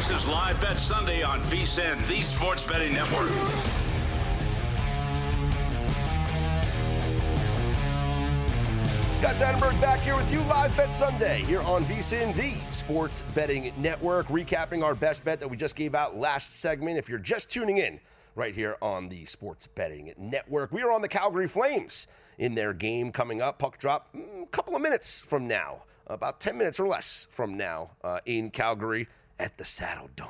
This is Live Bet Sunday on VSiN, the Sports Betting Network. Scott Seidenberg back here with you, Live Bet Sunday, here on VSiN, the Sports Betting Network, recapping our best bet that we just gave out last segment. If you're just tuning in, right here on the Sports Betting Network, we are on the Calgary Flames in their game coming up. Puck drop a couple of minutes from now, about 10 minutes or less from now in Calgary at the Saddle Dome.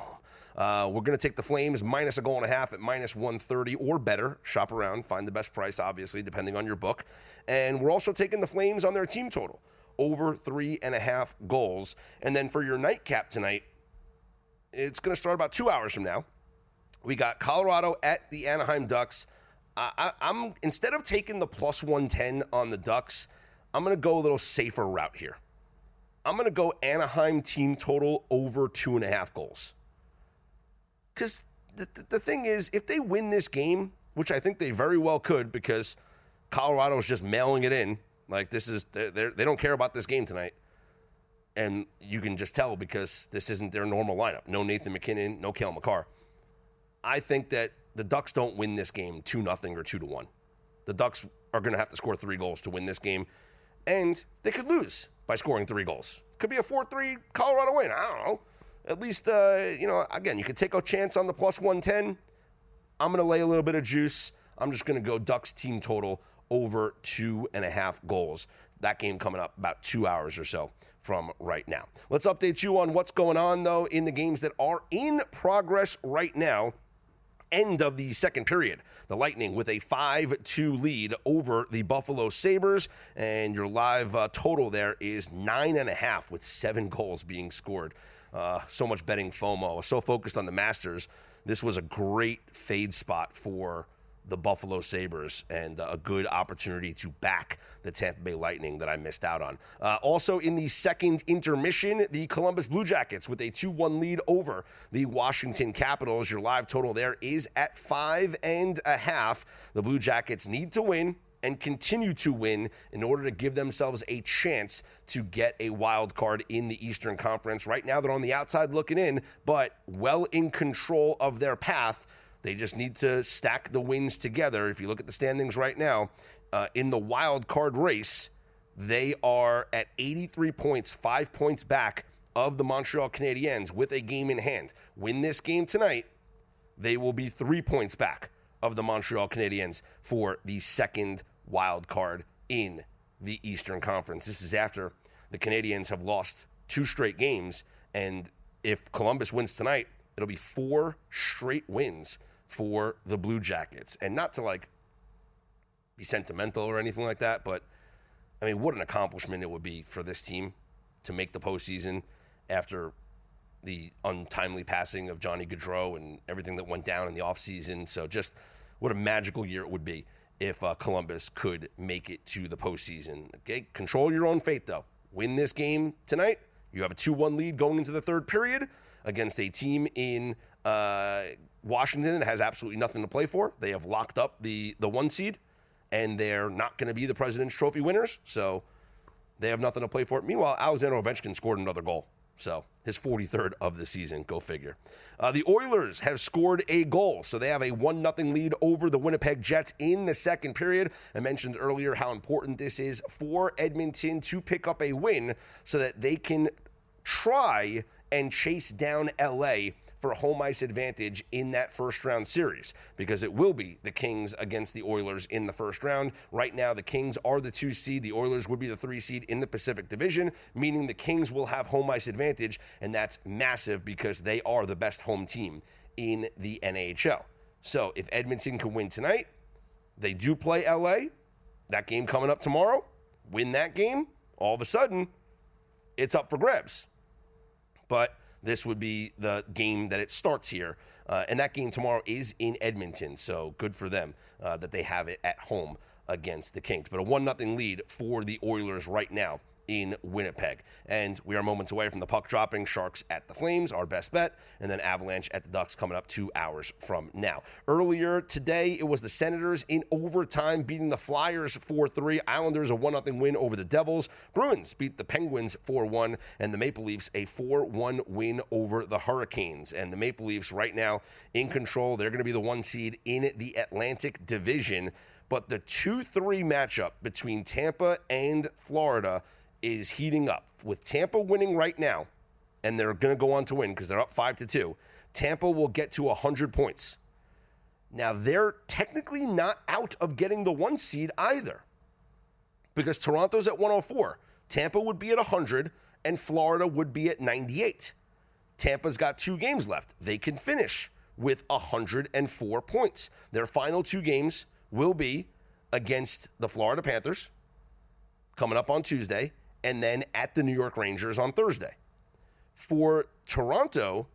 We're going to take the Flames minus a goal and a half at minus 130 or better. Shop around, find the best price, obviously, depending on your book. And we're also taking the Flames on their team total, over 3.5 goals. And then for your nightcap tonight, it's going to start about 2 hours from now. We got Colorado at the Anaheim Ducks. I'm instead of taking the plus 110 on the Ducks, I'm going to go a little safer route here. I'm going to go Anaheim team total over 2.5 goals. Because the thing is, if they win this game, which I think they very well could, because Colorado is just mailing it in, like this is they don't care about this game tonight, and you can just tell because this isn't their normal lineup. No Nathan McKinnon, no Cale Makar. I think that the Ducks don't win this game 2-0 or 2-1. The Ducks are going to have to score 3 goals to win this game, and they could lose by scoring 3 goals. Could be a 4-3 Colorado win. I don't know. At least, again, you could take a chance on the plus 110. I'm going to lay a little bit of juice. I'm just going to go Ducks team total over 2.5 goals. That game coming up about 2 hours or so from right now. Let's update you on what's going on, though, in the games that are in progress right now. End of the second period. The Lightning with a 5-2 lead over the Buffalo Sabres, and your live total there is 9.5 with 7 goals being scored. So much betting FOMO. I was so focused on the Masters. This was a great fade spot for the Buffalo Sabres and a good opportunity to back the Tampa Bay Lightning that I missed out on. Also in the second intermission, the Columbus Blue Jackets with a 2-1 lead over the Washington Capitals. Your live total there is at 5.5. The Blue Jackets need to win and continue to win in order to give themselves a chance to get a wild card in the Eastern Conference. Right now they're on the outside looking in, but well in control of their path. They just need to stack the wins together. If you look at the standings right now, in the wild card race, they are at 83 points, 5 points back of the Montreal Canadiens with a game in hand. Win this game tonight, they will be 3 points back of the Montreal Canadiens for the second wild card in the Eastern Conference. This is after the Canadiens have lost 2 straight games, and if Columbus wins tonight, it'll be 4 straight wins for the Blue Jackets. And not to be sentimental or anything like that, but I mean, what an accomplishment it would be for this team to make the postseason after the untimely passing of Johnny Gaudreau and everything that went down in the offseason. So just what a magical year it would be if Columbus could make it to the postseason. Okay, control your own fate, though. Win this game tonight. You have a 2-1 lead going into the third period against a team in Washington that has absolutely nothing to play for. They have locked up the 1 seed, and they're not going to be the President's Trophy winners, so they have nothing to play for. Meanwhile, Alexander Ovechkin scored another goal, so his 43rd of the season. Go figure. The Oilers have scored a goal, so they have a 1-0 lead over the Winnipeg Jets in the second period. I mentioned earlier how important this is for Edmonton to pick up a win so that they can try and chase down LA for home ice advantage in that first round series, because it will be the Kings against the Oilers in the first round. Right now, the Kings are the 2 seed. The Oilers would be the 3 seed in the Pacific Division, meaning the Kings will have home ice advantage, and that's massive because they are the best home team in the NHL. So if Edmonton can win tonight, they do play LA. That game coming up tomorrow, win that game, all of a sudden, it's up for grabs. But this would be the game that it starts here. And that game tomorrow is in Edmonton, so good for them that they have it at home against the Kings. But a 1-0 lead for the Oilers right now in Winnipeg. And we are moments away from the puck dropping. Sharks at the Flames, our best bet, and then Avalanche at the Ducks coming up 2 hours from now. Earlier today, it was the Senators in overtime beating the Flyers 4-3. Islanders a 1-0 win over the Devils. Bruins beat the Penguins 4-1, and the Maple Leafs a 4-1 win over the Hurricanes. And the Maple Leafs right now in control. They're going to be the 1 seed in the Atlantic Division. But the 2-3 matchup between Tampa and Florida is heating up. With Tampa winning right now, and they're going to go on to win because they're up 5-2, Tampa will get to 100 points. Now, they're technically not out of getting the 1 seed either because Toronto's at 104. Tampa would be at 100, and Florida would be at 98. Tampa's got 2 games left. They can finish with 104 points. Their final 2 games will be against the Florida Panthers coming up on Tuesday, and then at the New York Rangers on Thursday. For Toronto,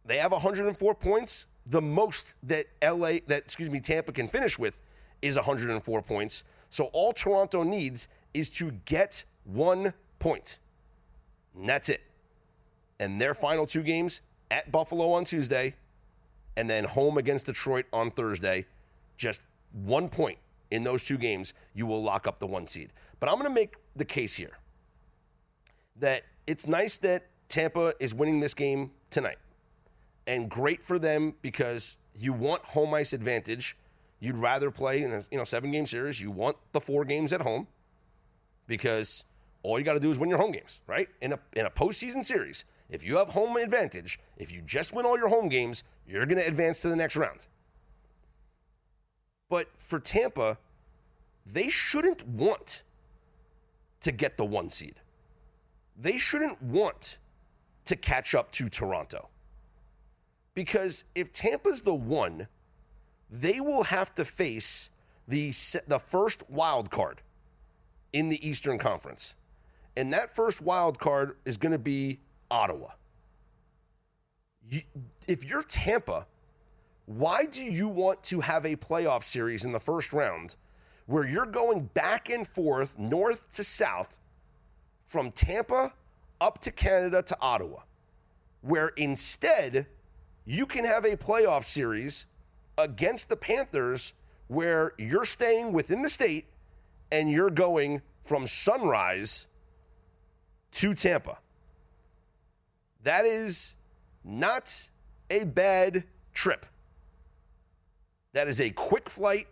they have 104 points. The most that Tampa can finish with is 104 points. So all Toronto needs is to get 1 point. And that's it. And their final 2 games at Buffalo on Tuesday and then home against Detroit on Thursday. Just 1 point in those 2 games, you will lock up the 1 seed. But I'm going to make the case here that it's nice that Tampa is winning this game tonight. And great for them because you want home ice advantage. You'd rather play in a 7-game series. You want the 4 games at home because all you got to do is win your home games, right? In a postseason series, if you have home advantage, if you just win all your home games, you're going to advance to the next round. But for Tampa, they shouldn't want to get the 1 seed. They shouldn't want to catch up to Toronto. Because if Tampa's the 1, they will have to face the first wild card in the Eastern Conference. And that first wild card is going to be Ottawa. If you're Tampa, why do you want to have a playoff series in the first round where you're going back and forth, north to south, from Tampa up to Canada to Ottawa, where instead you can have a playoff series against the Panthers where you're staying within the state and you're going from Sunrise to Tampa? That is not a bad trip. That is a quick flight.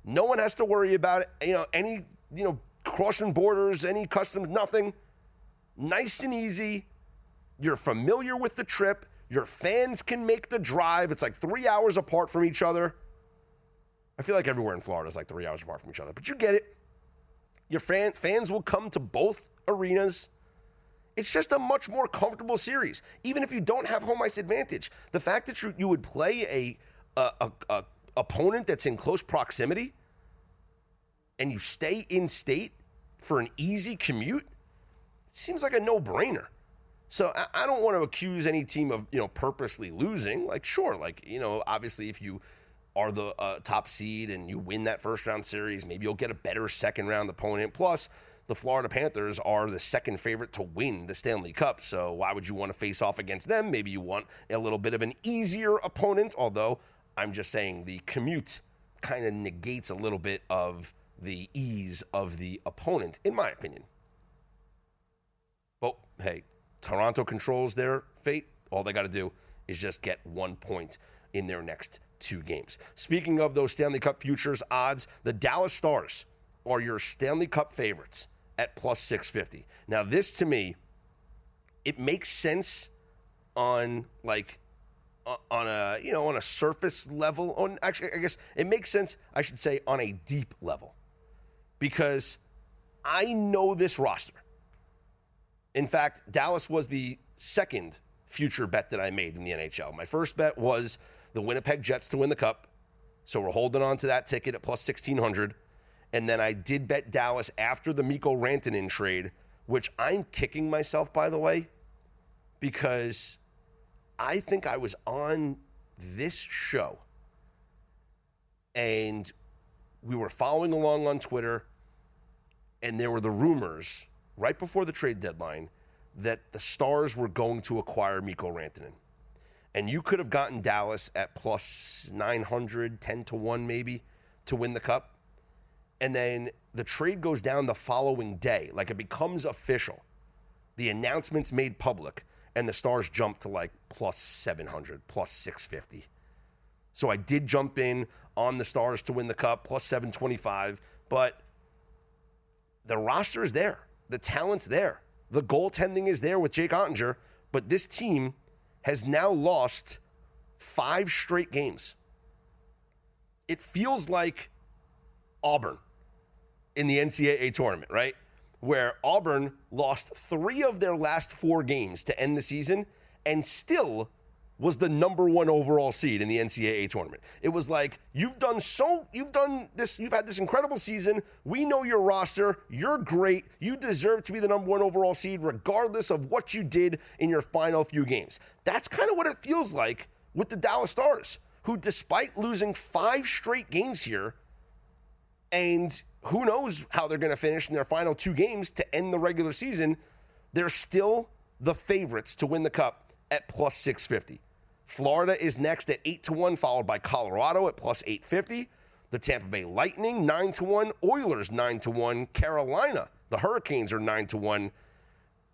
No one has to worry about it. Crossing borders, any customs, nothing. Nice and easy. You're familiar with the trip. Your fans can make the drive. It's like 3 hours apart from each other. I feel like everywhere in Florida is like 3 hours apart from each other, but you get it. Your fans will come to both arenas. It's just a much more comfortable series, even if you don't have home ice advantage. The fact that you would play a opponent that's in close proximity and you stay in state for an easy commute, it seems like a no-brainer. So I don't want to accuse any team of, purposely losing. Obviously if you are the top seed and you win that first round series, maybe you'll get a better second round opponent. Plus, the Florida Panthers are the second favorite to win the Stanley Cup. So why would you want to face off against them? Maybe you want a little bit of an easier opponent, although I'm just saying the commute kind of negates a little bit of the ease of the opponent, in my opinion. But, hey, Toronto controls their fate. All they got to do is just get 1 point in their next 2 games. Speaking of those Stanley Cup futures odds, the Dallas Stars are your Stanley Cup favorites at plus 650. Now, this to me, it makes sense on a surface level. I guess it makes sense, I should say, on a deep level. Because I know this roster. In fact, Dallas was the second future bet that I made in the NHL. My first bet was the Winnipeg Jets to win the Cup. So we're holding on to that ticket at plus 1,600. And then I did bet Dallas after the Mikko Rantanen trade, which I'm kicking myself, by the way, because I think I was on this show and we were following along on Twitter, and there were the rumors right before the trade deadline that the Stars were going to acquire Mikko Rantanen. And you could have gotten Dallas at plus 900, 10 to 1 maybe, to win the Cup. And then the trade goes down the following day. Like, it becomes official. The announcement's made public, and the Stars jump to like plus 700, plus 650. So I did jump in on the Stars to win the Cup, plus 725. But the roster is there. The talent's there. The goaltending is there with Jake Ottinger. But this team has now lost 5 straight games. It feels like Auburn in the NCAA tournament, right? Where Auburn lost 3 of their last 4 games to end the season and still was the number 1 overall seed in the NCAA tournament. It was like, you've had this incredible season. We know your roster. You're great. You deserve to be the number 1 overall seed regardless of what you did in your final few games. That's kind of what it feels like with the Dallas Stars, who, despite losing 5 straight games here, and who knows how they're going to finish in their final 2 games to end the regular season, they're still the favorites to win the Cup at plus 650. Florida is next at 8 to 1, followed by Colorado at plus 850. The Tampa Bay Lightning 9 to 1, Oilers 9 to 1, Carolina, the Hurricanes are 9 to 1,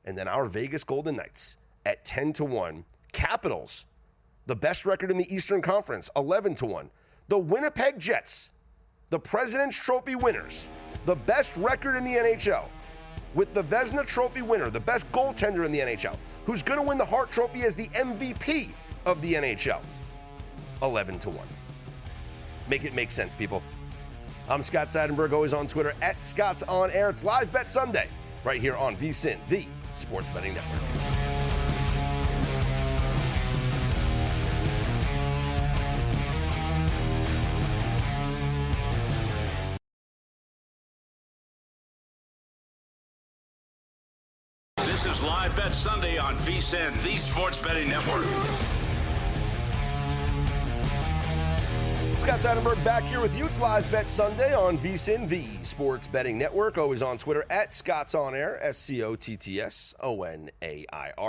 and then our Vegas Golden Knights at 10 to 1. Capitals, the best record in the Eastern Conference, 11 to 1. The Winnipeg Jets, the President's Trophy winners, the best record in the NHL, with the Vezina Trophy winner, the best goaltender in the NHL, who's going to win the Hart Trophy as the MVP of the NHL, 11 to 1. Make it make sense, people. I'm Scott Seidenberg, always on Twitter at Scott's On Air. It's Live Bet Sunday right here on VSiN, the Sports Betting Network. This is Live Bet Sunday on VSiN, the Sports Betting Network. Scott Seidenberg back here with you. It's Live Bet Sunday on VSiN, the Sports Betting Network. Always on Twitter at Scott's On Air, SCOTTSONAIR.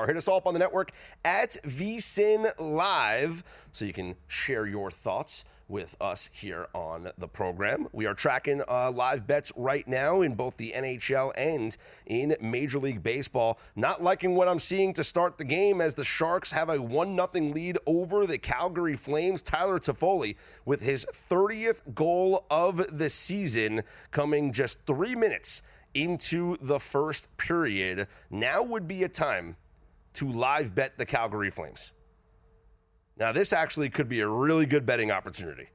Hit us all up on the network at VSiN Live so you can share your thoughts with us here on the program. We are tracking live bets right now in both the NHL and in Major League Baseball. Not liking what I'm seeing to start the game as the Sharks have a 1-0 lead over the Calgary Flames. Tyler Toffoli with his 30th goal of the season coming just 3 minutes into the first period. Now would be a time to live bet the Calgary Flames. Now, this actually could be a really good betting opportunity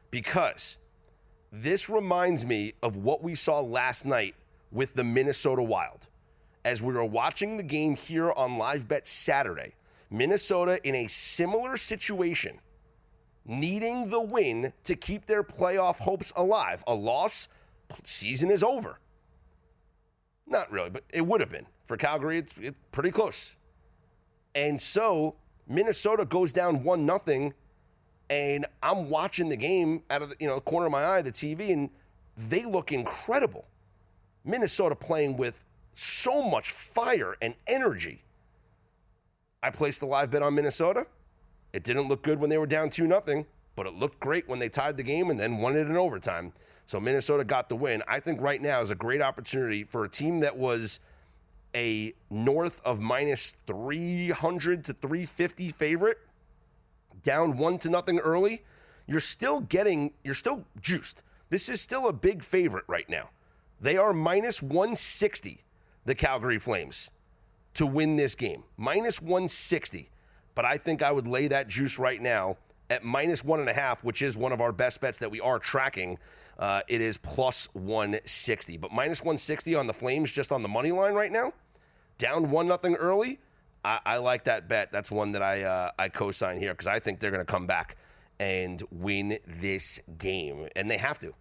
because this reminds me of what we saw last night with the Minnesota Wild. As we were watching the game here on Live Bet Saturday, Minnesota in a similar situation, needing the win to keep their playoff hopes alive. A loss, season is over. Not really, but it would have been. For Calgary, it's pretty close. And so Minnesota goes down 1-0, and I'm watching the game out of the corner of my eye, the TV, and they look incredible. Minnesota playing with so much fire and energy. I placed the live bet on Minnesota. It didn't look good when they were down 2-0, but it looked great when they tied the game and then won it in overtime. So Minnesota got the win. I think right now is a great opportunity for a team that was a north of minus 300 to 350 favorite, down 1-0 early. You're still juiced. This is still a big favorite right now. They are minus 160, the Calgary Flames, to win this game. Minus 160. But I think I would lay that juice right now at minus 1.5, which is one of our best bets that we are tracking. It is plus 160. But minus 160 on the Flames just on the money line right now. Down 1-0 early. I like that bet. That's one that I co-sign here because I think they're going to come back and win this game. And they have to.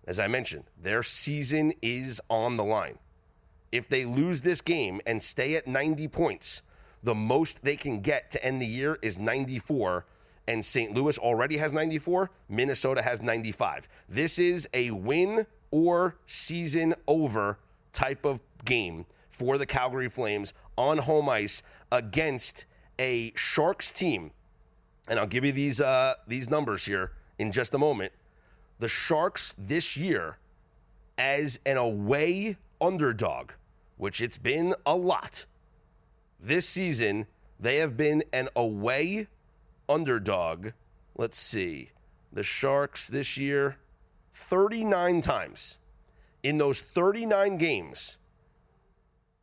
As I mentioned, their season is on the line. If they lose this game and stay at 90 points, the most they can get to end the year is 94, and St. Louis already has 94. Minnesota has 95. This is a win or season over type of game for the Calgary Flames on home ice against a Sharks team. And I'll give you these numbers here in just a moment. The Sharks this year as an away underdog, which it's been a lot. This season, they have been an away underdog. Let's see. The Sharks this year, 39 times. In those 39 games,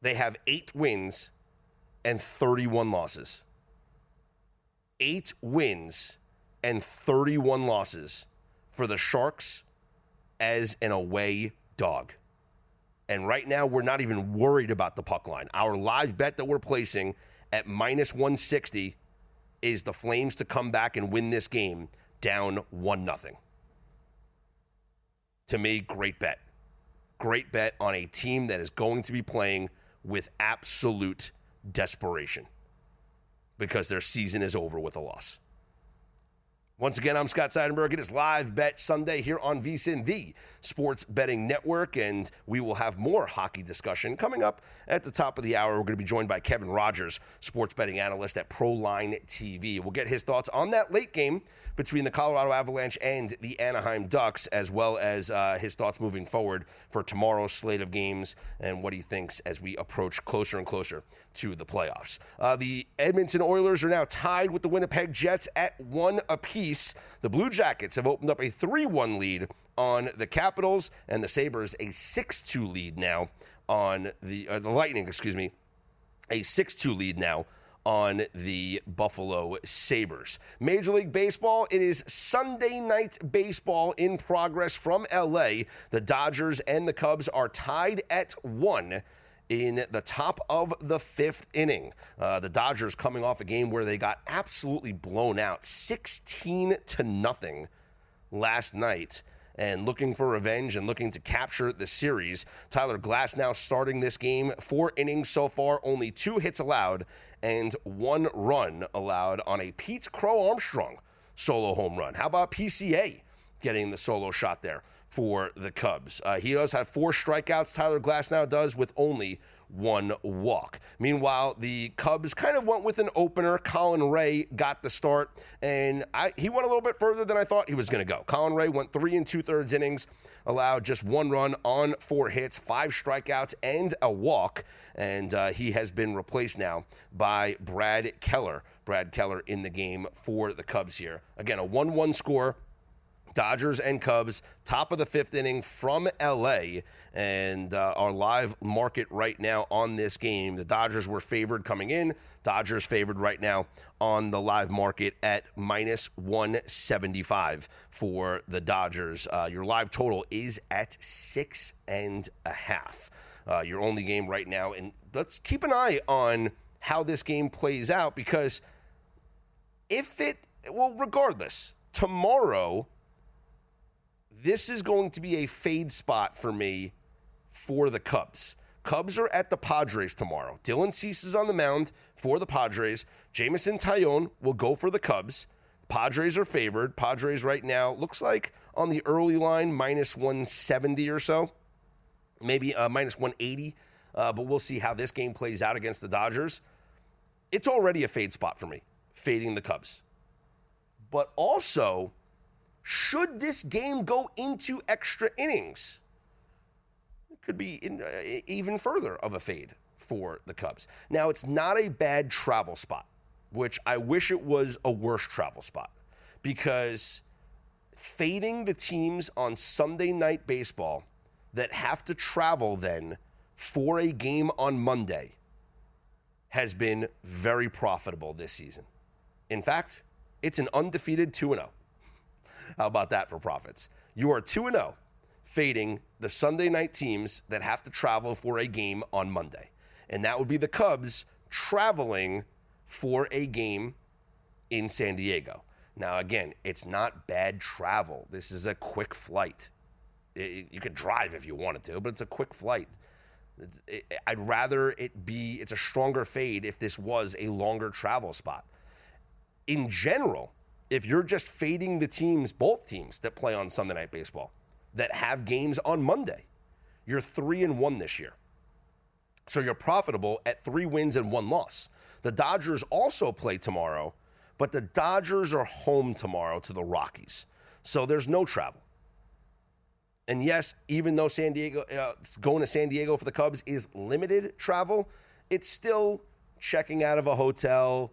they have 8 wins and 31 losses. 8 wins and 31 losses for the Sharks as an away dog. And right now, we're not even worried about the puck line. Our live bet that we're placing at minus 160 is the Flames to come back and win this game down 1-0. To me, great bet. Great bet on a team that is going to be playing with absolute desperation because their season is over with a loss. Once again, I'm Scott Seidenberg. It is Live Bet Sunday here on VSiN, the Sports Betting Network, and we will have more hockey discussion coming up at the top of the hour. We're going to be joined by Kevin Rogers, sports betting analyst at ProLine TV. We'll get his thoughts on that late game between the Colorado Avalanche and the Anaheim Ducks, as well as his thoughts moving forward for tomorrow's slate of games and what he thinks as we approach closer and closer to the playoffs. The Edmonton Oilers are now tied with the Winnipeg Jets at 1 apiece. The Blue Jackets have opened up a 3-1 lead on the Capitals, and the Sabres a 6-2 lead now on the Lightning, a 6-2 lead now on the Buffalo Sabres. Major League Baseball, it is Sunday night baseball in progress from LA. The Dodgers and the Cubs are tied at 1 in the top of the 5th inning. The Dodgers coming off a game where they got absolutely blown out 16-0 last night and looking for revenge and looking to capture the series. Tyler Glasnow starting this game, 4 innings so far, only 2 hits allowed and 1 run allowed on a Pete Crow Armstrong solo home run. How about PCA getting the solo shot there for the Cubs? He does have 4 strikeouts. Tyler Glasnow does with only 1 walk. Meanwhile, the Cubs kind of went with an opener. Colin Ray got the start, and he went a little bit further than I thought he was going to go. Colin Ray went 3 2/3 innings, allowed just 1 run on 4 hits, 5 strikeouts, and a walk, and he has been replaced now by Brad Keller. Brad Keller in the game for the Cubs here. Again, a 1-1 score. Dodgers and Cubs, top of the 5th inning from L.A., and our live market right now on this game. The Dodgers were favored coming in. Dodgers favored right now on the live market at minus 175 for the Dodgers. Your live total is at 6.5. Your only game right now, and let's keep an eye on how this game plays out because regardless, tomorrow, this is going to be a fade spot for me for the Cubs. Cubs are at the Padres tomorrow. Dylan Cease is on the mound for the Padres. Jameson Taillon will go for the Cubs. Padres are favored. Padres right now looks like on the early line, minus 170 or so. Maybe minus 180. But we'll see how this game plays out against the Dodgers. It's already a fade spot for me, fading the Cubs. But also, should this game go into extra innings, it could be even further of a fade for the Cubs. Now, it's not a bad travel spot, which I wish it was a worse travel spot, because fading the teams on Sunday night baseball that have to travel then for a game on Monday has been very profitable this season. In fact, it's an undefeated 2-0. How about that for profits? You are 2-0 fading the Sunday night teams that have to travel for a game on Monday. And that would be the Cubs traveling for a game in San Diego. Now, again, it's not bad travel. This is a quick flight. You could drive if you wanted to, but it's a quick flight. I'd rather it's a stronger fade if this was a longer travel spot. In general, if you're just fading the teams, both teams that play on Sunday Night Baseball, that have games on Monday, you're 3-1 this year. So you're profitable at 3 wins and 1 loss. The Dodgers also play tomorrow, but the Dodgers are home tomorrow to the Rockies. So there's no travel. And yes, even though going to San Diego for the Cubs is limited travel, it's still checking out of a hotel,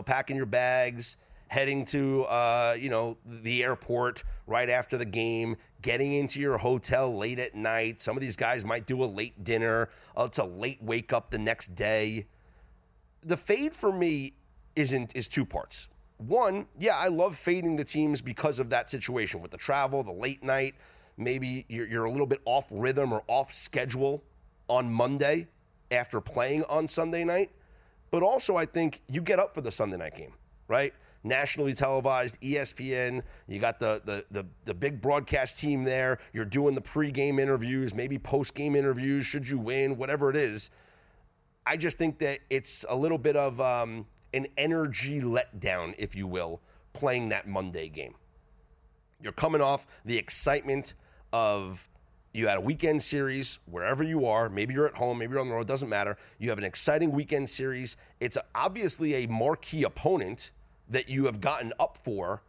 packing your bags, heading to, the airport right after the game, getting into your hotel late at night. Some of these guys might do a late dinner. It's a late wake up the next day. The fade for me is 2 parts. One, yeah, I love fading the teams because of that situation with the travel, the late night. Maybe you're a little bit off rhythm or off schedule on Monday after playing on Sunday night. But also, I think you get up for the Sunday night game, right? Nationally televised, ESPN. You got the big broadcast team there. You're doing the pregame interviews, maybe postgame interviews, should you win, whatever it is. I just think that it's a little bit of an energy letdown, if you will, playing that Monday game. You're coming off the excitement of you had a weekend series wherever you are. Maybe you're at home, maybe you're on the road, doesn't matter. You have an exciting weekend series. It's obviously a marquee opponent that you have gotten up for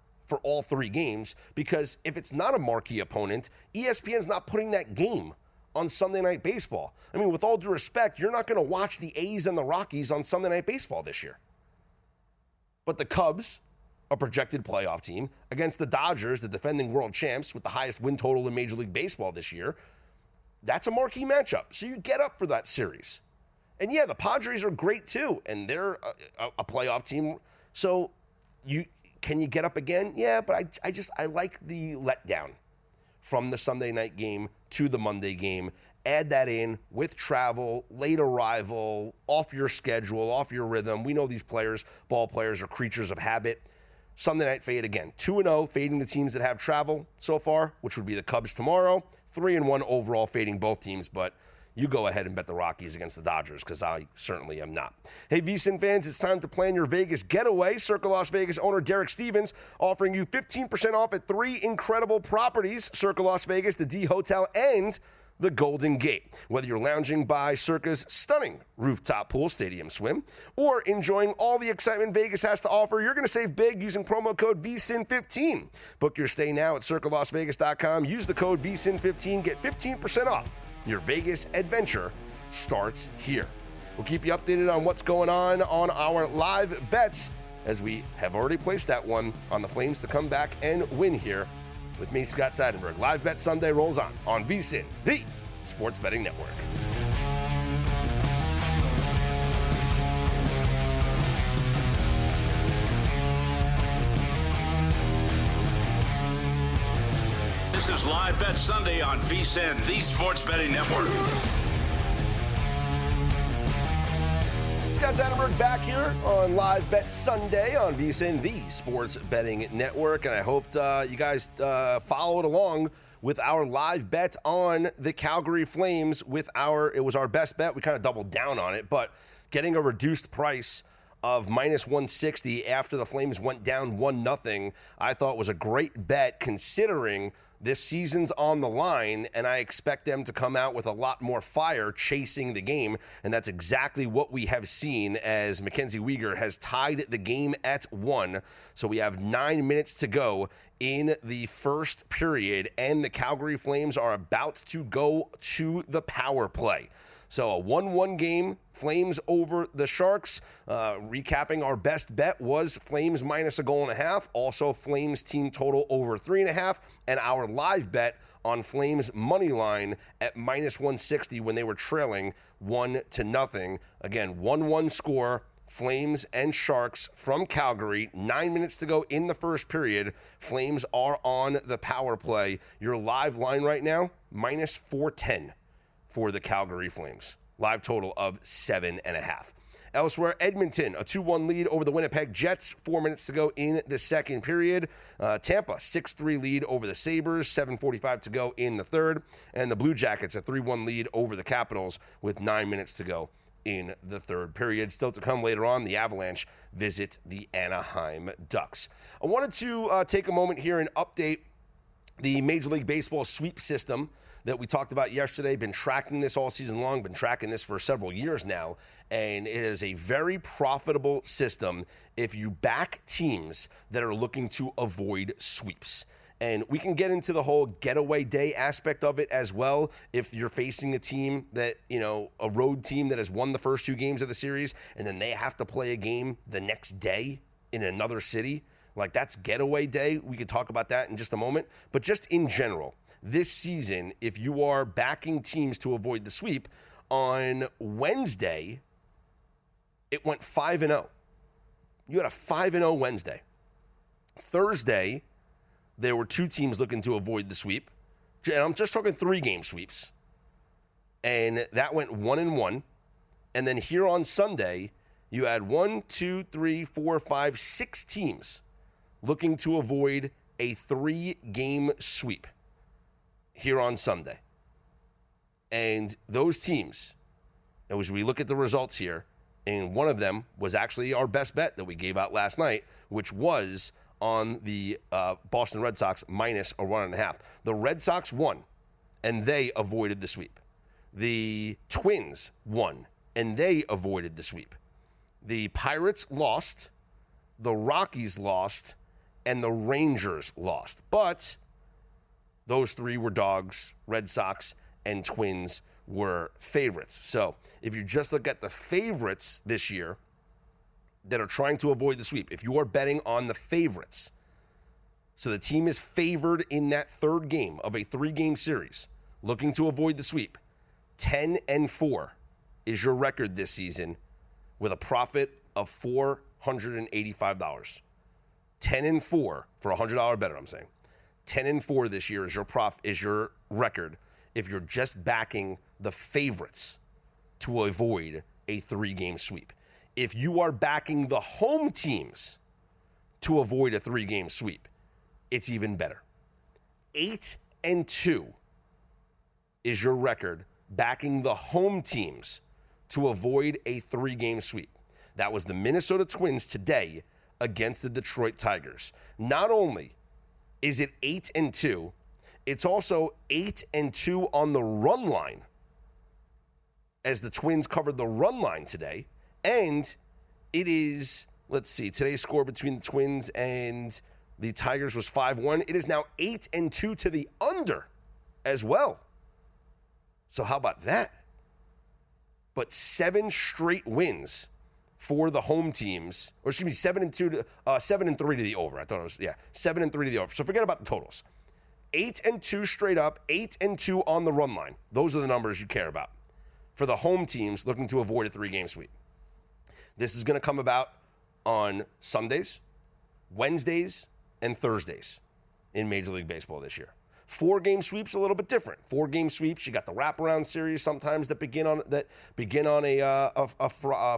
all 3 games, because if it's not a marquee opponent, ESPN's not putting that game on Sunday Night Baseball. I mean, with all due respect, you're not going to watch the A's and the Rockies on Sunday Night Baseball this year. But the Cubs, a projected playoff team, against the Dodgers, the defending world champs with the highest win total in Major League Baseball this year, that's a marquee matchup. So you get up for that series. And yeah, the Padres are great too, and they're a playoff team. So can you get up again? Yeah, but I like the letdown from the Sunday night game to the Monday game. Add that in with travel, late arrival, off your schedule, off your rhythm. We know these ball players are creatures of habit. Sunday night fade again. 2-0, fading the teams that have travel so far, which would be the Cubs tomorrow. 3-1 overall, fading both teams, but you go ahead and bet the Rockies against the Dodgers, because I certainly am not. Hey, VSiN fans, it's time to plan your Vegas getaway. Circa Las Vegas owner Derek Stevens offering you 15% off at 3 incredible properties: Circa Las Vegas, the D Hotel, and the Golden Gate. Whether you're lounging by Circa's stunning rooftop pool, stadium swim, or enjoying all the excitement Vegas has to offer, you're going to save big using promo code VSiN15. Book your stay now at circalasvegas.com. Use the code VSiN15. Get 15% off. Your Vegas adventure starts here. We'll keep you updated on what's going on our live bets, as we have already placed that one on the Flames to come back and win here. With me, Scott Seidenberg. Live Bet Sunday rolls on VSiN, the Sports Betting Network. This is Live Bet Sunday on VSiN, the Sports Betting Network. Scott Seidenberg back here on Live Bet Sunday on VSiN, the Sports Betting Network, and I hoped you guys followed along with our live bet on the Calgary Flames. It was our best bet. We kind of doubled down on it, but getting a reduced price of minus 160 after the Flames went down 1-0, I thought was a great bet, considering this season's on the line, and I expect them to come out with a lot more fire chasing the game, and that's exactly what we have seen, as Mackenzie Weegar has tied the game at 1. So we have 9 minutes to go in the first period, and the Calgary Flames are about to go to the power play. So a 1-1 game, Flames over the Sharks. Recapping, our best bet was Flames minus 1.5 goals. Also, Flames team total over 3.5. And our live bet on Flames money line at minus 160 when they were trailing 1-0. Again, 1-1 score. Flames and Sharks from Calgary. 9 minutes to go in the first period. Flames are on the power play. Your live line right now, minus 410. For the Calgary Flames. Live total of 7.5. Elsewhere, Edmonton, a 2-1 lead over the Winnipeg Jets. 4 minutes to go in the second period. Tampa, 6-3 lead over the Sabres. 7:45 to go in the third. And the Blue Jackets, a 3-1 lead over the Capitals with 9 minutes to go in the third period. Still to come later on, the Avalanche visit the Anaheim Ducks. I wanted to take a moment here and update the Major League Baseball sweep system that we talked about yesterday. Been tracking this all season long, been tracking this for several years now, and it is a very profitable system if you back teams that are looking to avoid sweeps. And we can get into the whole getaway day aspect of it as well. If you're facing a team that, a road team that has won the first 2 games of the series, and then they have to play a game the next day in another city, like that's getaway day. We could talk about that in just a moment. But just in general, this season, if you are backing teams to avoid the sweep, on Wednesday, it went 5-0. You had a 5-0 Wednesday. Thursday, there were 2 teams looking to avoid the sweep. And I'm just talking 3-game sweeps. And that went 1-1. And then here on Sunday, you had 6 teams looking to avoid a 3-game sweep here on Sunday. And those teams, as we look at the results here, and one of them was actually our best bet that we gave out last night, which was on the Boston Red Sox minus a 1.5. The Red Sox won, and they avoided the sweep. The Twins won, and they avoided the sweep. The Pirates lost, the Rockies lost, and the Rangers lost. But those 3 were dogs. Red Sox and Twins were favorites. So if you just look at the favorites this year that are trying to avoid the sweep, if you are betting on the favorites, so the team is favored in that 3rd game of a 3-game series, looking to avoid the sweep, 10-4 is your record this season with a profit of $485. 10-4 for a $100 better, I'm saying. 10-4 this year is your record if you're just backing the favorites to avoid a 3-game sweep. If you are backing the home teams to avoid a 3-game sweep, it's even better. 8-2 is your record backing the home teams to avoid a 3-game sweep. That was the Minnesota Twins today against the Detroit Tigers. Not only is it 8-2, it's also 8-2 on the run line, as the Twins covered the run line today. And it is, let's see, today's score between the Twins and the Tigers was 5-1. It is now 8-2 to the under as well. So how about that? But 7 straight wins for the home teams, or excuse me, 7-3 to the over. I thought it was 7-3 to the over. So forget about the totals. 8-2 straight up, 8-2 on the run line. Those are the numbers you care about for the home teams looking to avoid a 3-game sweep. This is going to come about on Sundays, Wednesdays, and Thursdays in Major League Baseball this year. 4-game sweeps a little bit different. 4-game sweeps, you got the wraparound series sometimes that begin on a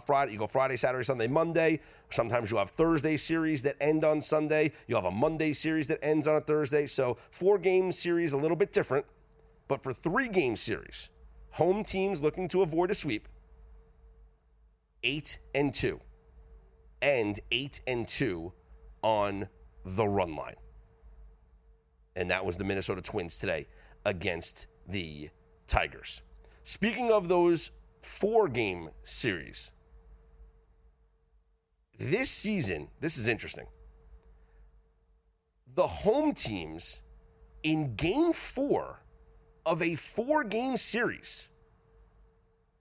Friday. You go Friday, Saturday, Sunday, Monday. Sometimes you'll have Thursday series that end on Sunday. You'll have a Monday series that ends on a Thursday. So 4-game series a little bit different. But for 3-game series, home teams looking to avoid a sweep, 8-2 and 8-2 on the run line. And that was the Minnesota Twins today against the Tigers. Speaking of those 4-game series, this season, this is interesting. The home teams in Game 4 of a 4-game series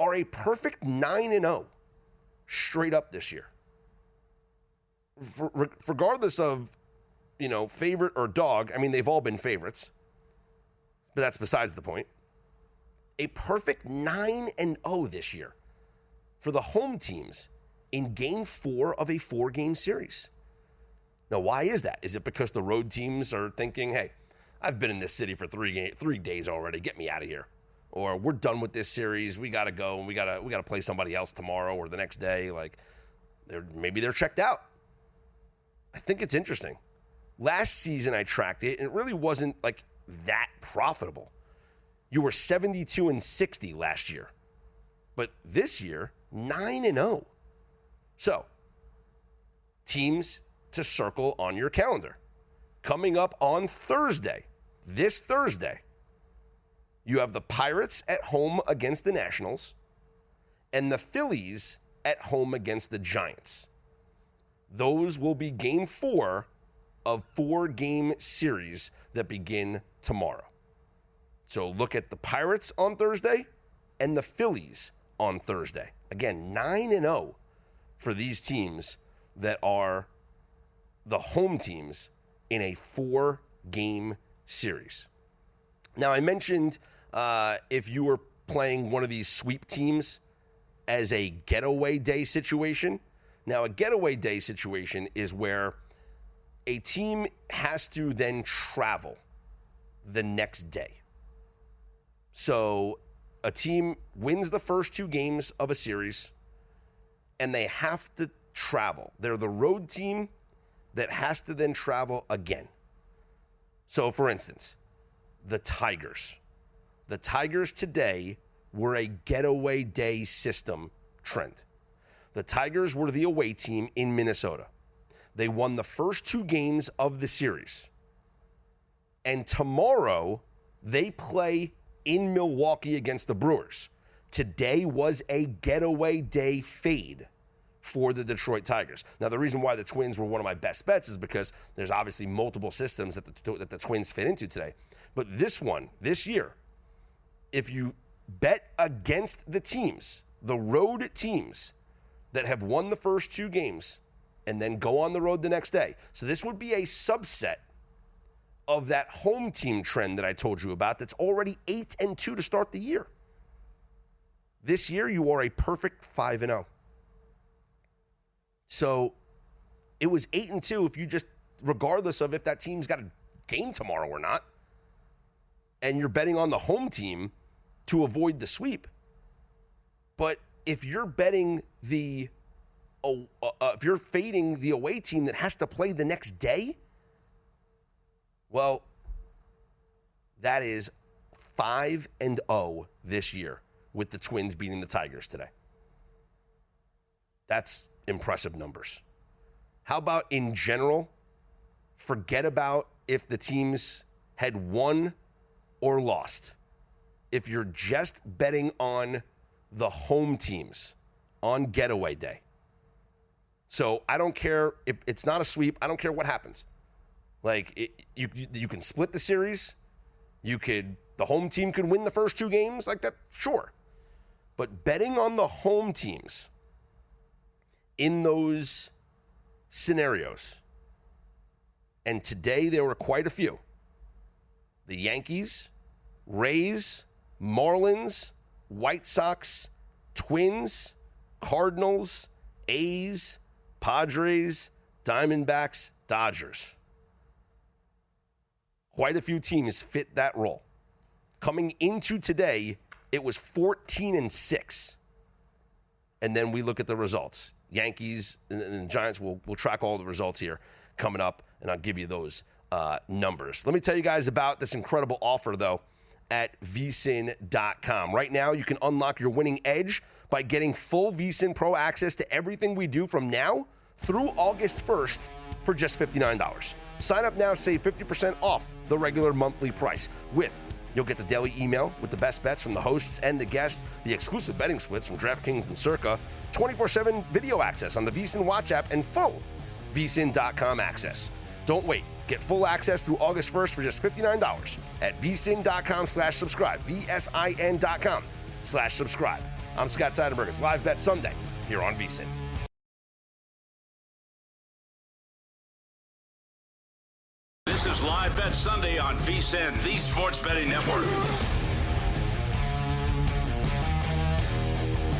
are a perfect 9-0 straight up this year. Regardless of, favorite or dog, I mean, they've all been favorites, but that's besides the point. A perfect 9-0 this year for the home teams in Game 4 of a 4-game series. Now, why is that? Is it because the road teams are thinking, hey, I've been in this city for 3 days already, get me out of here? Or we're done with this series, we got to go, and we got to play somebody else tomorrow or the next day. Like, maybe they're checked out. I think it's interesting. Last season I tracked it, and it really wasn't like that profitable. You were 72-60 last year. But this year, 9-0. So, teams to circle on your calendar. Coming up on Thursday, this Thursday, You have the Pirates at home against the Nationals and the Phillies at home against the Giants. Those will be game 4 of 4-game series that begin tomorrow. So look at the Pirates on Thursday and the Phillies on Thursday. Again, 9-0 for these teams that are the home teams in a 4-game series. Now, I mentioned if you were playing one of these sweep teams as a getaway day situation. Now, a getaway day situation is where a team has to then travel the next day. So a team wins the first 2 games of a series, and they have to travel. They're the road team that has to then travel again. So, for instance, the Tigers. The Tigers today were a getaway day system trend. The Tigers were the away team in Minnesota. They won the first 2 games of the series. And tomorrow, they play in Milwaukee against the Brewers. Today was a getaway day fade for the Detroit Tigers. Now, the reason why the Twins were one of my best bets is because there's obviously multiple systems that the Twins fit into today. But this year, if you bet against the teams, the road teams that have won the first 2 games and then go on the road the next day. So this would be a subset of that home team trend that I told you about that's already 8-2 to start the year. This year, you are a perfect 5-0. So it was 8-2 if you just, regardless of if that team's got a game tomorrow or not, and you're betting on the home team to avoid the sweep. But if you're betting if you're fading the away team that has to play the next day, well, that is 5-0 this year with the Twins beating the Tigers today. That's impressive numbers. How about in general, forget about if the teams had won or lost. If you're just betting on the home teams on getaway day. So I don't care if it's not a sweep. I don't care what happens. Like, you can split the series. The home team could win the first 2 games like that, sure. But betting on the home teams in those scenarios, and today there were quite a few. The Yankees, Rays, Marlins, White Sox, Twins, Cardinals, A's, Padres, Diamondbacks, Dodgers. Quite a few teams fit that role. Coming into today, it was 14-6. And then we look at the results. Yankees and Giants, we'll track all the results here coming up, and I'll give you those numbers. Let me tell you guys about this incredible offer, though, at vsin.com. Right now, you can unlock your winning edge by getting full vSIN Pro access to everything we do from now through August 1st for just $59. Sign up now, save 50% off the regular monthly price. You'll get the daily email with the best bets from the hosts and the guests, the exclusive betting splits from DraftKings and Circa, 24/7 video access on the vSIN Watch app, and full vsin.com access. Don't wait. Get full access through August 1st for just $59 at vsin.com/subscribe, vsin.com/subscribe. I'm Scott Seidenberg. It's Live Bet Sunday here on vSIN. This is Live Bet Sunday on VSiN, the Sports Betting Network.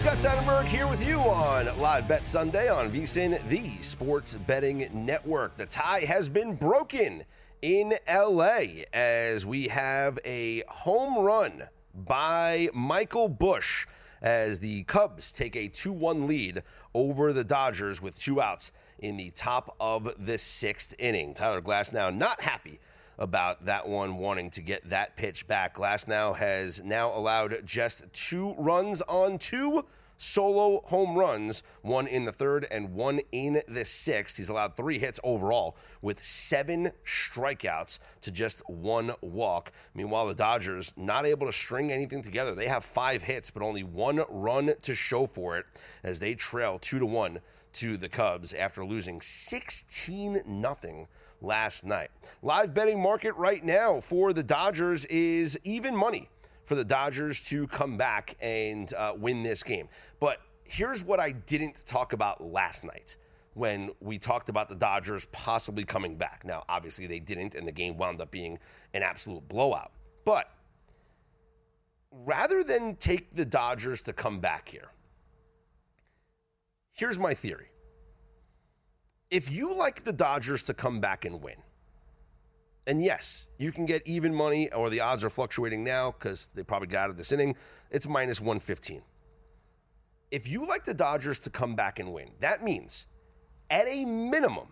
Scott Seidenberg here with you on Live Bet Sunday on VSiN, the Sports Betting Network. The tie has been broken in LA as we have a home run by Michael Busch as the Cubs take a 2-1 lead over the Dodgers with 2 outs in the top of the 6th inning. Tyler Glasnow not happy about that one, wanting to get that pitch back. Glasnow has now allowed just 2 runs on 2 solo home runs, one in the third and one in the sixth. He's allowed 3 hits overall with 7 strikeouts to just 1 walk. Meanwhile, the Dodgers not able to string anything together. They have 5 hits, but only 1 run to show for it as they trail 2-1 to the Cubs after losing 16-0 last night. Live betting market right now for the Dodgers is even money for the Dodgers to come back and win this game. But here's what I didn't talk about last night when we talked about the Dodgers possibly coming back. Now, obviously they didn't, and the game wound up being an absolute blowout. But rather than take the Dodgers to come back here, here's my theory. If you like the Dodgers to come back and win, and yes, you can get even money, or the odds are fluctuating now because they probably got out of this inning, it's minus 115. If you like the Dodgers to come back and win, that means at a minimum,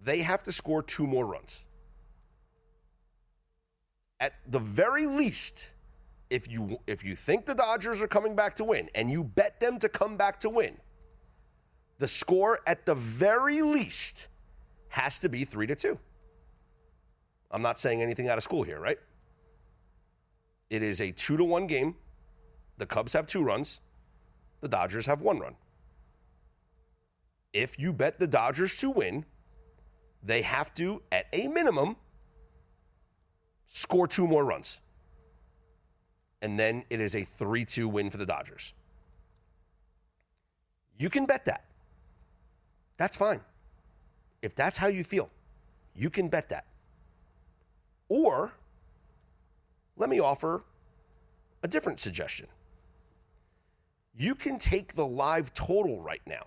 they have to score 2 more runs. At the very least, if you think the Dodgers are coming back to win and you bet them to come back to win, the score at the very least has to be 3-2. I'm not saying anything out of school here, right? It is a 2-1 game. The Cubs have 2 runs. The Dodgers have 1 run. If you bet the Dodgers to win, they have to, at a minimum, score 2 more runs. And then it is a 3-2 win for the Dodgers. You can bet that. That's fine. If that's how you feel, you can bet that. Or, let me offer a different suggestion. You can take the live total right now,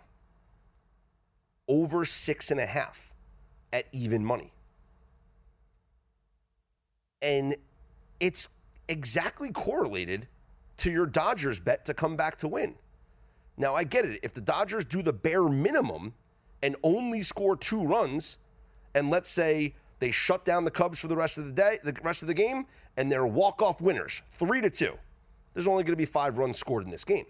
over 6.5 at even money. And it's exactly correlated to your Dodgers bet to come back to win. Now, I get it. If the Dodgers do the bare minimum and only score 2 runs, and let's say they shut down the Cubs for the rest of the day, the rest of the game, and they're walk-off winners, 3-2. There's only going to be 5 runs scored in this game.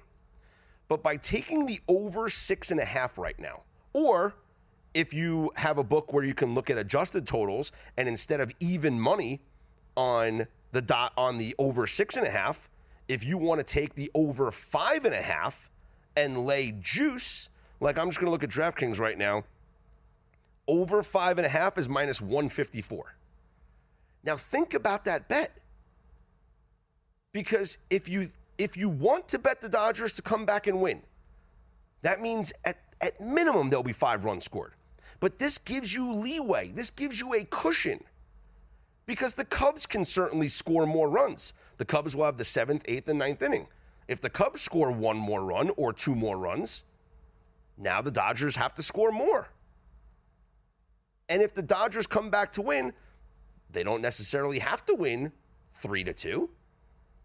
But by taking the over 6.5 right now, or if you have a book where you can look at adjusted totals, and instead of even money on the over 6.5, if you want to take the over 5.5 and lay juice, like I'm just going to look at DraftKings right now, over 5.5 is minus 154. Now think about that bet. Because if you want to bet the Dodgers to come back and win, that means at minimum there'll be 5 runs scored. But this gives you leeway. This gives you a cushion. Because the Cubs can certainly score more runs. The Cubs will have the 7th, 8th, and 9th inning. If the Cubs score 1 more run or 2 more runs, now the Dodgers have to score more. And if the Dodgers come back to win, they don't necessarily have to win 3-2.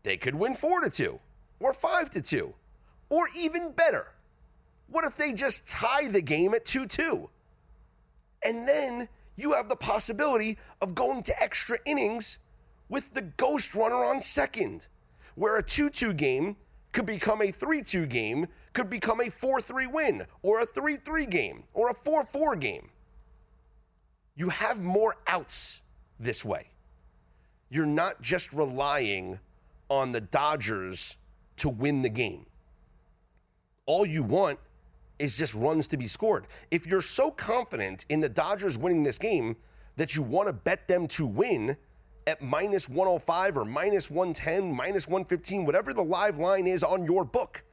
They could win 4-2 or 5-2 or even better. What if they just tie the game at 2-2? And then you have the possibility of going to extra innings with the ghost runner on second, where a 2-2 game could become a 3-2 game, could become a 4-3 win, or a 3-3 game, or a 4-4 game. You have more outs this way. You're not just relying on the Dodgers to win the game. All you want is just runs to be scored. If you're so confident in the Dodgers winning this game that you want to bet them to win at minus 105 or minus 110, minus 115, whatever the live line is on your book,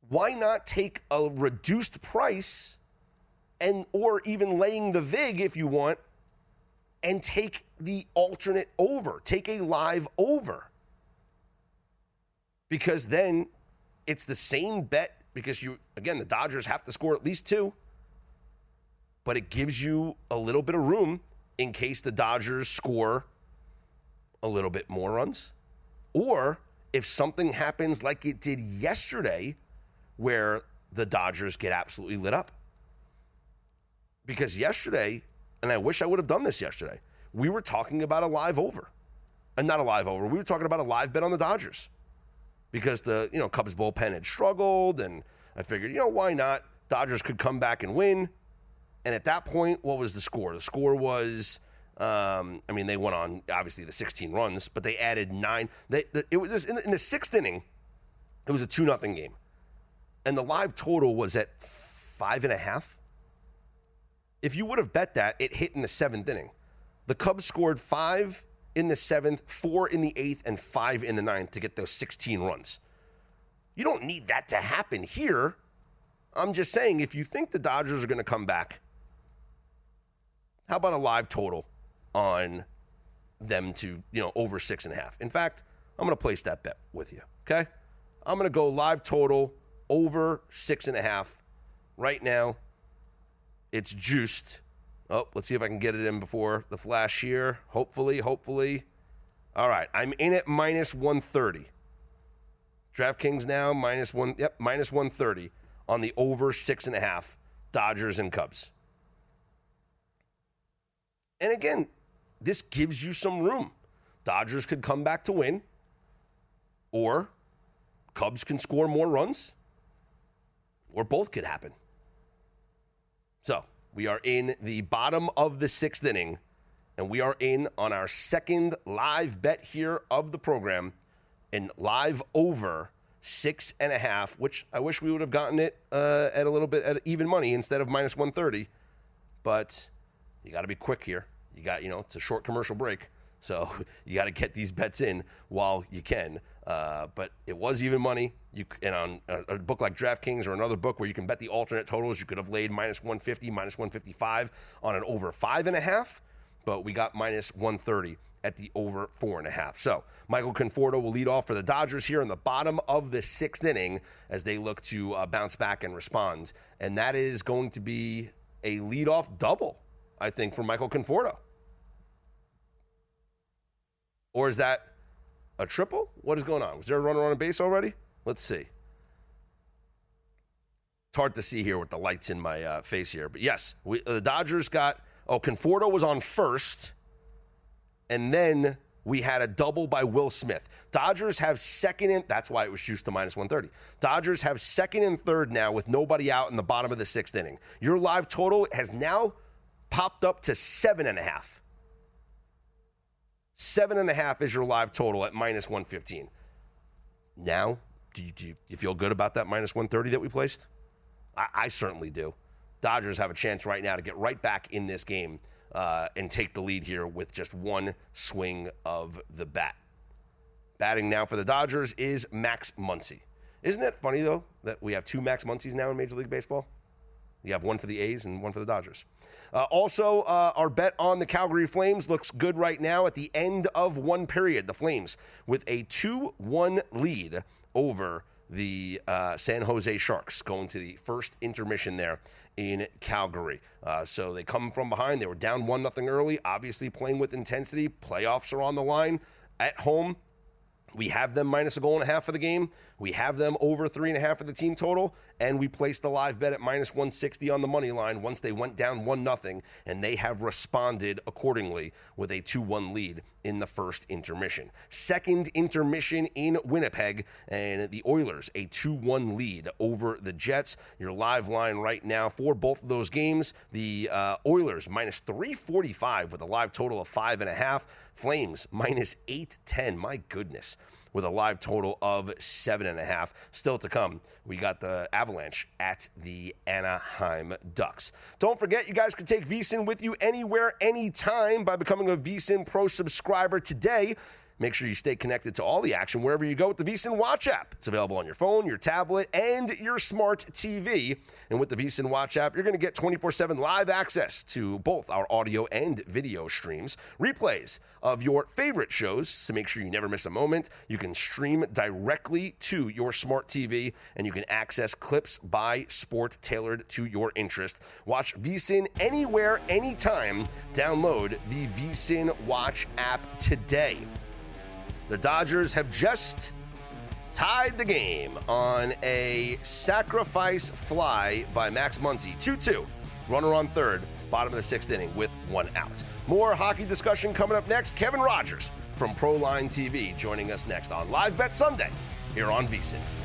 why not take a reduced price and or even laying the VIG if you want and take the alternate over, take a live over? Because then it's the same bet because the Dodgers have to score at least 2, but it gives you a little bit of room in case the Dodgers score a little bit more runs. Or if something happens like it did yesterday where the Dodgers get absolutely lit up. Because yesterday, and I wish I would have done this yesterday, we were talking about a live over. And not a live over. We were talking about a live bet on the Dodgers. because the Cubs bullpen had struggled, and I figured, why not? Dodgers could come back and win. And at that point, what was the score? The score was, they went on, obviously, the 16 runs, but they added 9. It was in the 6th inning, it was a 2-0 game. And the live total was at 5.5. If you would have bet that, it hit in the 7th inning. The Cubs scored 5 in the 7th, 4 in the 8th, and 5 in the 9th to get those 16 runs. You don't need that to happen here. I'm just saying, if you think the Dodgers are going to come back, how about a live total on them to, over 6.5? In fact, I'm going to place that bet with you, okay? I'm going to go live total over 6.5. Right now, it's juiced. Oh, let's see if I can get it in before the flash here. Hopefully. All right, I'm in at minus 130. DraftKings now minus 130 on the over 6.5 Dodgers and Cubs. And again, this gives you some room. Dodgers could come back to win, or Cubs can score more runs, or both could happen. So we are in the bottom of the 6th inning, and we are in on our second live bet here of the program, and live over 6.5, which I wish we would have gotten it at a little bit at even money instead of minus 130. But you got to be quick here. You got, it's a short commercial break, so you got to get these bets in while you can. But it was even money. And on a book like DraftKings or another book where you can bet the alternate totals, you could have laid minus 150, minus 155 on an over 5.5. But we got minus 130 at the over 4.5. So Michael Conforto will lead off for the Dodgers here in the bottom of the 6th inning as they look to bounce back and respond. And that is going to be a leadoff double, I think, for Michael Conforto. Or is that a triple? What is going on? Was there a runner on a base already? Let's see. It's hard to see here with the lights in my face here. But yes, the Dodgers got, Conforto was on first, and then we had a double by Will Smith. Dodgers have second and, that's why it was juiced to minus 130. Dodgers have second and third now with nobody out in the bottom of the 6th inning. Your live total has now popped up to 7.5. 7.5 is your live total at minus 115. Now, do you feel good about that minus 130 that we placed? I certainly do. Dodgers have a chance right now to get right back in this game and take the lead here with just one swing of the bat. Batting now for the Dodgers is Max Muncy. Isn't it funny, though, that we have 2 Max Muncies now in Major League Baseball? You have one for the A's and one for the Dodgers. Also, our bet on the Calgary Flames looks good right now at the end of one period. The Flames with a 2-1 lead over the San Jose Sharks going to the first intermission there in Calgary. So they come from behind. They were down 1-0 early, obviously playing with intensity. Playoffs are on the line at home. We have them minus a goal and a half for the game. We have them over 3.5 for the team total. And we placed a live bet at minus 160 on the money line once they went down 1-0. And they have responded accordingly with a 2-1 lead in the first intermission. Second intermission in Winnipeg. And the Oilers, a 2-1 lead over the Jets. Your live line right now for both of those games. The Oilers minus 345 with a live total of 5.5. Flames minus 810. My goodness. With a live total of 7.5. Still to come, we got the Avalanche at the Anaheim Ducks. Don't forget, you guys can take VSiN with you anywhere, anytime by becoming a VSiN Pro subscriber today. Make sure you stay connected to all the action wherever you go with the VSiN Watch app. It's available on your phone, your tablet, and your smart TV. And with the VSiN Watch app, you're going to get 24/7 live access to both our audio and video streams, replays of your favorite shows, so make sure you never miss a moment. You can stream directly to your smart TV, and you can access clips by sport tailored to your interest. Watch VSiN anywhere, anytime. Download the VSiN Watch app today. The Dodgers have just tied the game on a sacrifice fly by Max Muncy. 2-2, runner on third, bottom of the 6th inning with 1 out. More hockey discussion coming up next. Kevin Rogers from ProLine TV joining us next on Live Bet Sunday here on VSiN.